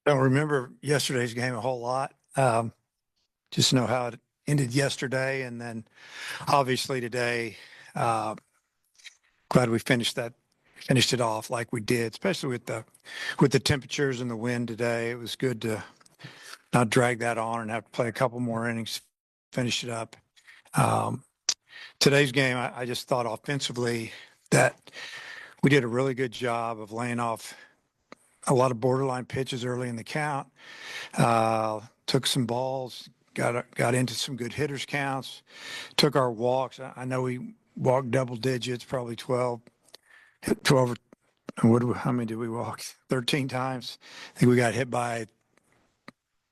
Don't remember yesterday's game a whole lot. Just know how it ended yesterday, and then obviously today. Uh, Glad we finished it off like we did, especially with the temperatures and the wind today. It was good to not drag that on and have to play a couple more innings, finish it up. Um, Today's game, I just thought offensively that we did a really good job of laying off a lot of borderline pitches early in the count. Took some balls, got into some good hitters counts, took our walks. I know we walked double digits, probably 12 how many did we walk? 13 times. I think we got hit by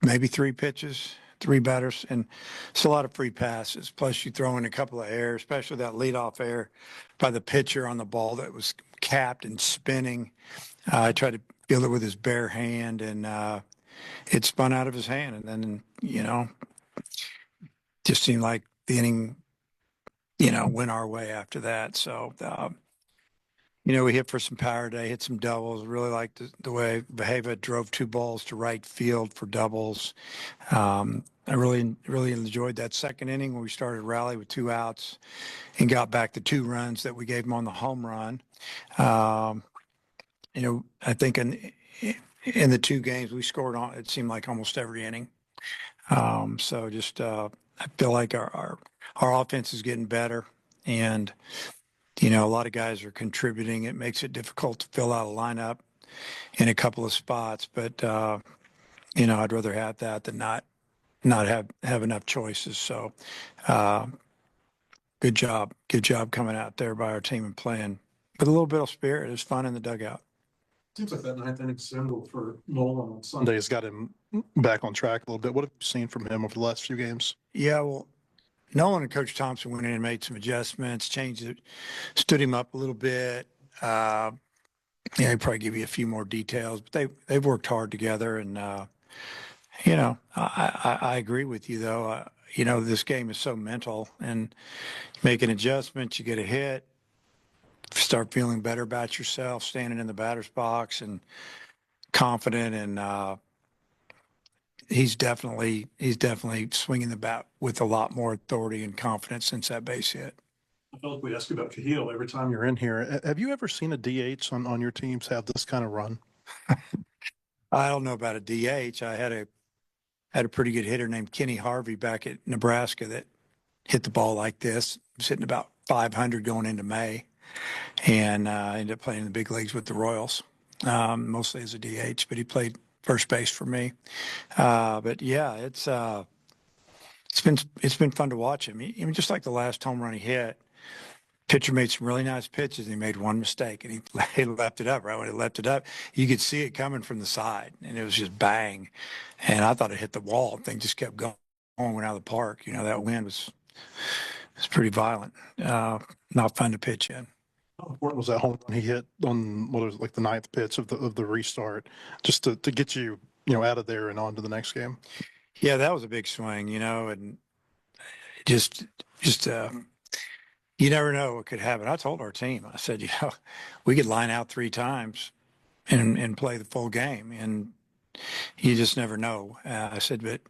maybe three pitches, three batters, and it's a lot of free passes. Plus, you throw in a couple of errors, especially that leadoff error by the pitcher on the ball that was capped and spinning. I tried to feel it with his bare hand, and it spun out of his hand. And then, just seemed like the inning, went our way after that. So, we hit for some power today, hit some doubles. Really liked the way Behava drove two balls to right field for doubles. I really enjoyed that second inning when we started rally with two outs and got back the two runs that we gave them on the home run. Um, I think in the two games we scored on, it seemed like almost every inning. So just I feel like our offense is getting better, and a lot of guys are contributing. It makes it difficult to fill out a lineup in a couple of spots, but I'd rather have that than not have enough choices. So, uh, good job coming out there by our team and playing with a little bit of spirit. It was fun in the dugout. Seems like that ninth inning single for Nolan on Sunday has got him back on track a little bit. What have you seen from him over the last few games? Yeah, well, Nolan and Coach Thompson went in and made some adjustments, changed it, stood him up a little bit. He'd probably give you a few more details, but they've worked hard together, and I agree with you though. This game is so mental, and make an adjustment, you get a hit, start feeling better about yourself, standing in the batter's box and confident, and he's definitely swinging the bat with a lot more authority and confidence since that base hit. I feel like we ask you about Cahill every time you're in here. Have you ever seen a DH on your teams have this kind of run? I don't know about a DH. I had a pretty good hitter named Kenny Harvey back at Nebraska that hit the ball like this. He was hitting about 500 going into May, and ended up playing in the big leagues with the Royals, mostly as a DH. But he played first base for me. But yeah, it's been fun to watch him. Even just like the last home run he hit, pitcher made some really nice pitches. And he made one mistake, and he left it up. Right when he left it up, you could see it coming from the side, and it was just bang. And I thought it hit the wall. The thing just kept going, went out of the park. That wind was pretty violent. Not fun to pitch in. How important was that home run he hit on what was like the ninth pitch of the restart, just to get you out of there and on to the next game? Yeah, that was a big swing, and just you never know what could happen. I told our team, I said, we could line out three times and play the full game, and you just never know. I said, but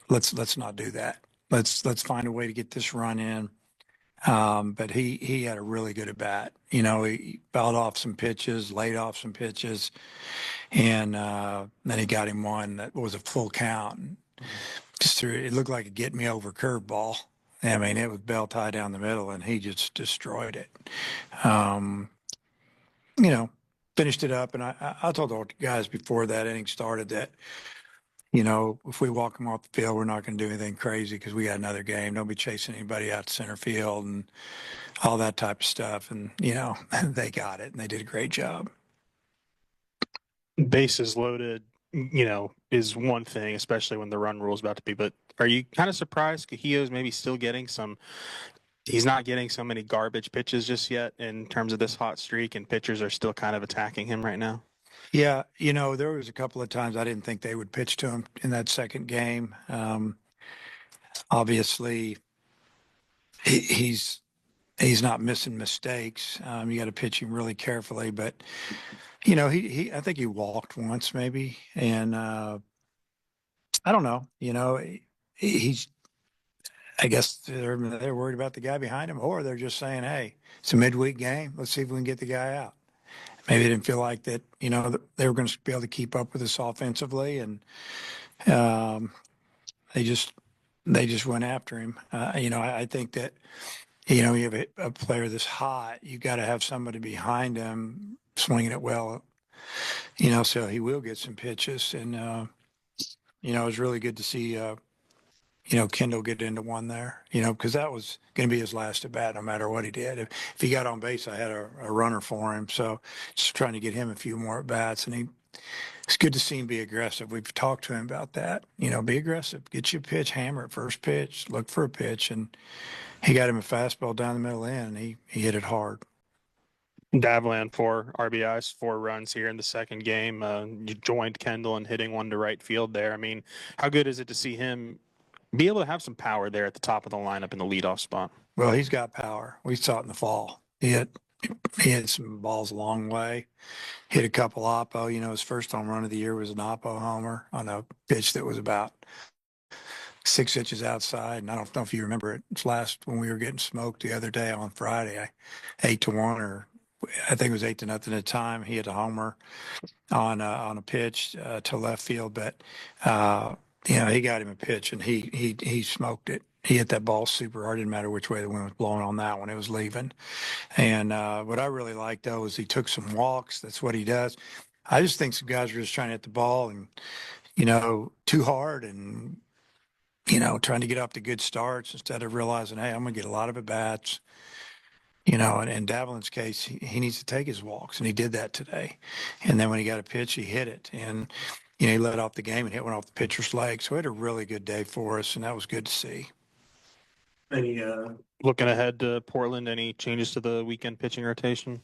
let's not do that. Let's find a way to get this run in. But he had a really good at bat. He fouled off some pitches, laid off some pitches, and then he got him one that was a full count. It looked like a get me over curveball. I mean, it was bell tie down the middle, and he just destroyed it. Um, Finished it up, and I told the guys before that inning started that if we walk them off the field, we're not going to do anything crazy because we got another game. Don't be chasing anybody out to center field and all that type of stuff. And they got it, and they did a great job. Bases loaded, is one thing, especially when the run rule is about to be. But are you kind of surprised Cahillo's maybe still getting he's not getting so many garbage pitches just yet in terms of this hot streak, and pitchers are still kind of attacking him right now? Yeah, there was a couple of times I didn't think they would pitch to him in that second game. Obviously, he's not missing mistakes. You got to pitch him really carefully, but I think he walked once maybe. And I don't know, he's, I guess they're worried about the guy behind him, or they're just saying, hey, it's a midweek game. Let's see if we can get the guy out. Maybe they didn't feel like that, they were going to be able to keep up with us offensively. And um, they just, they just went after him. I think that, you have a player this hot, you got to have somebody behind him swinging it well, so he will get some pitches. And, it was really good to see, Kendall get into one there, because that was going to be his last at bat, no matter what he did. If he got on base, I had a runner for him. So just trying to get him a few more at bats. And it's good to see him be aggressive. We've talked to him about that. Be aggressive, get you a pitch, hammer at first pitch, look for a pitch. And he got him a fastball down the middle end, and he hit it hard. Davlan, 4 RBIs, 4 runs here in the second game. You joined Kendall in hitting one to right field there. I mean, how good is it to see him be able to have some power there at the top of the lineup in the leadoff spot? Well, he's got power. We saw it in the fall. He hit some balls a long way. Hit a couple oppo. His first home run of the year was an oppo homer on a pitch that was about 6 inches outside. And I don't know if you remember it. It's when we were getting smoked the other day on Friday, 8-1, or I think it was 8-0 at the time. He hit a homer on a pitch to left field, but he got him a pitch and he smoked it. He hit that ball super hard. Didn't matter which way the wind was blowing on that one. It was leaving. And what I really liked, though, is he took some walks. That's what he does. I just think some guys are just trying to hit the ball and, too hard and, trying to get up to good starts instead of realizing, hey, I'm going to get a lot of at-bats. And in Davlin's case, he needs to take his walks, and he did that today. And then when he got a pitch, he hit it. And, he let off the game and hit one off the pitcher's leg. So he had a really good day for us, and that was good to see. Any looking ahead to Portland, any changes to the weekend pitching rotation?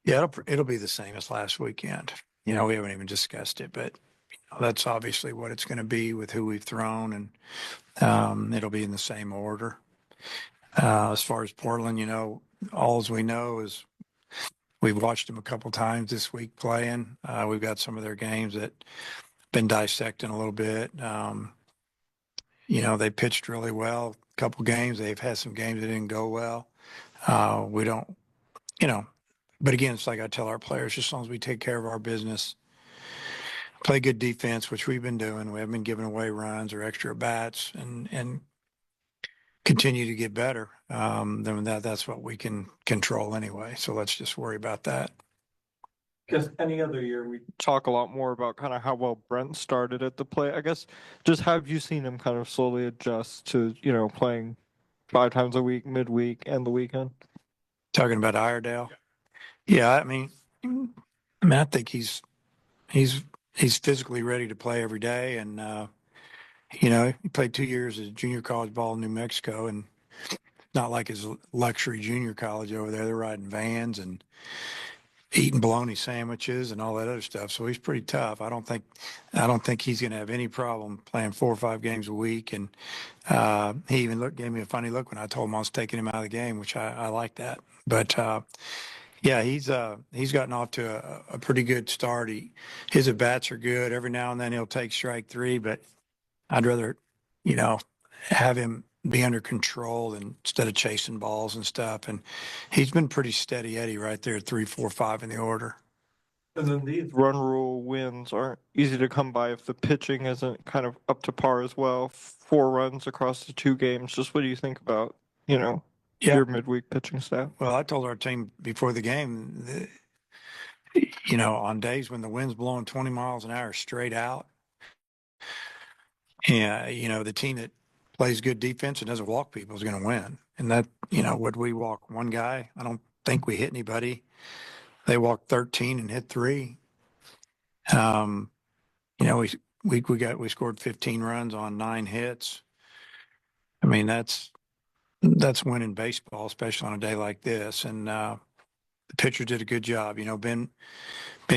Yeah, it'll be the same as last weekend. We haven't even discussed it, but that's obviously what it's going to be with who we've thrown, and it'll be in the same order. As far as Portland, all we know is we've watched them a couple times this week playing. We've got some of their games that been dissecting a little bit. They pitched really well a couple games. They've had some games that didn't go well. We don't, but again, it's like I tell our players, just as long as we take care of our business, play good defense, which we've been doing. We haven't been giving away runs or extra bats, and continue to get better. Then that's what we can control anyway. So let's just worry about that. Because any other year we talk a lot more about kind of how well Brent started at the plate. I guess just have you seen him kind of slowly adjust to, playing 5 times a week, midweek, and the weekend? Talking about Iredale. Yeah, I mean, I think he's physically ready to play every day. And, he played 2 years of junior college ball in New Mexico, and not like his luxury junior college over there. They're riding vans and eating bologna sandwiches and all that other stuff. So he's pretty tough. I don't think he's going to have any problem playing 4 or 5 games a week. And he even gave me a funny look when I told him I was taking him out of the game, which I like that. But yeah, he's gotten off to a pretty good start. His at bats are good. Every now and then he'll take strike 3, but I'd rather, have him be under control instead of chasing balls and stuff. And he's been pretty steady Eddie right there at 3, 4, 5 in the order. And then these run rule wins aren't easy to come by if the pitching isn't kind of up to par as well. 4 runs across the 2 games. Just what do you think about, your midweek pitching staff? Well, I told our team before the game, on days when the wind's blowing 20 miles an hour straight out, and, the team that plays good defense and doesn't walk people is going to win. And that, would we walk one guy? I don't think we hit anybody. They walked 13 and hit 3. We scored 15 runs on 9 hits. I mean, that's winning baseball, especially on a day like this. And the pitcher did a good job. Ben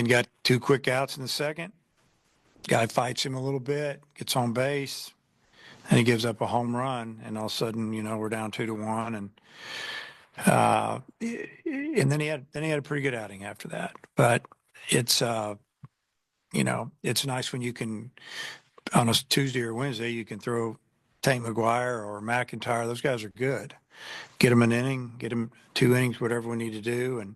got 2 quick outs in the second. Guy fights him a little bit, gets on base, and he gives up a home run. And all of a sudden, we're down 2-1. And And then he had a pretty good outing after that. But it's it's nice when you can on a Tuesday or Wednesday you can throw Tank McGuire or McIntyre. Those guys are good. Get them an inning, get them 2 innings, whatever we need to do. And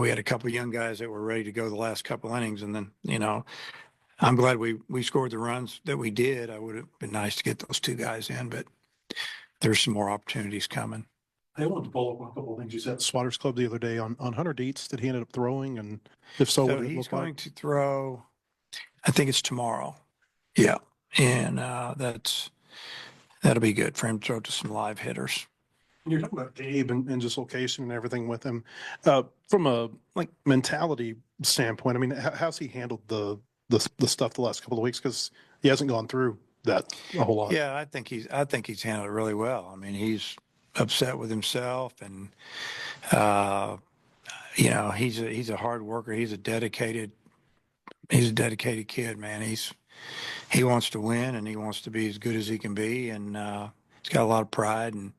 we had a couple of young guys that were ready to go the last couple innings, and then I'm glad we scored the runs that we did. I would have been nice to get those 2 guys in, but there's some more opportunities coming. I wanted to follow up on a couple of things you said at the Swatters Club the other day on Hunter Dietz that he ended up throwing, and if so, So what did it he's look like? going to throw, I think it's tomorrow. Yeah. And that'll be good for him to throw to some live hitters. You're talking about Gabe and just location and everything with him. From a mentality standpoint, I mean, how's he handled the stuff the last couple of weeks? Because he hasn't gone through that a whole lot. Yeah, I think he's handled it really well. I mean, he's upset with himself, and he's a hard worker. He's a dedicated kid, man. He wants to win, and he wants to be as good as he can be, and he's got a lot of pride. And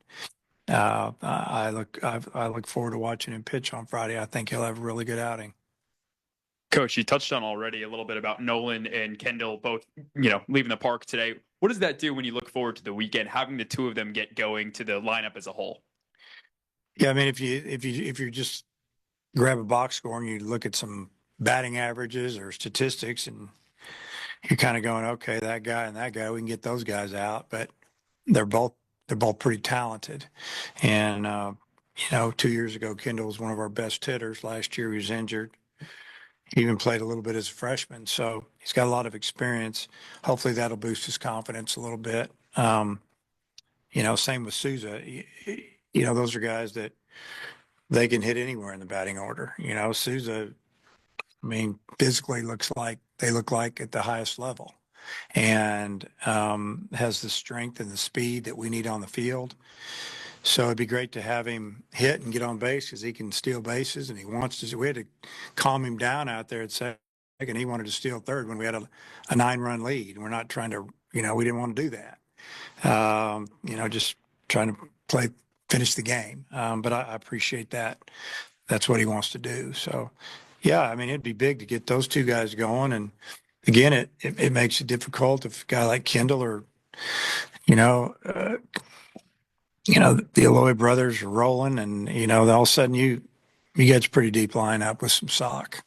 I look forward to watching him pitch on Friday. I think he'll have a really good outing. Coach, you touched on already a little bit about Nolan and Kendall both, leaving the park today. What does that do when you look forward to the weekend, having the 2 of them get going to the lineup as a whole? Yeah, I mean, if you just grab a box score and you look at some batting averages or statistics, and you're kind of going, okay, that guy and that guy, we can get those guys out, but they're both pretty talented. And 2 years ago, Kendall was one of our best hitters. Last year, he was injured. He even played a little bit as a freshman, so he's got a lot of experience. Hopefully, that'll boost his confidence a little bit. Same with Souza. Those are guys that they can hit anywhere in the batting order. Souza, I mean, physically look like at the highest level, and has the strength and the speed that we need on the field. So it'd be great to have him hit and get on base because he can steal bases, and he wants to. We had to calm him down out there at second. He wanted to steal third when we had a 9-run lead. We're not trying to, we didn't want to do that. Just trying to finish the game. But I appreciate that. That's what he wants to do. So, yeah, I mean, it'd be big to get those 2 guys going. And again, it makes it difficult if a guy like Kendall or, the Eloy brothers are rolling, and all of a sudden you get a pretty deep lineup with some sock.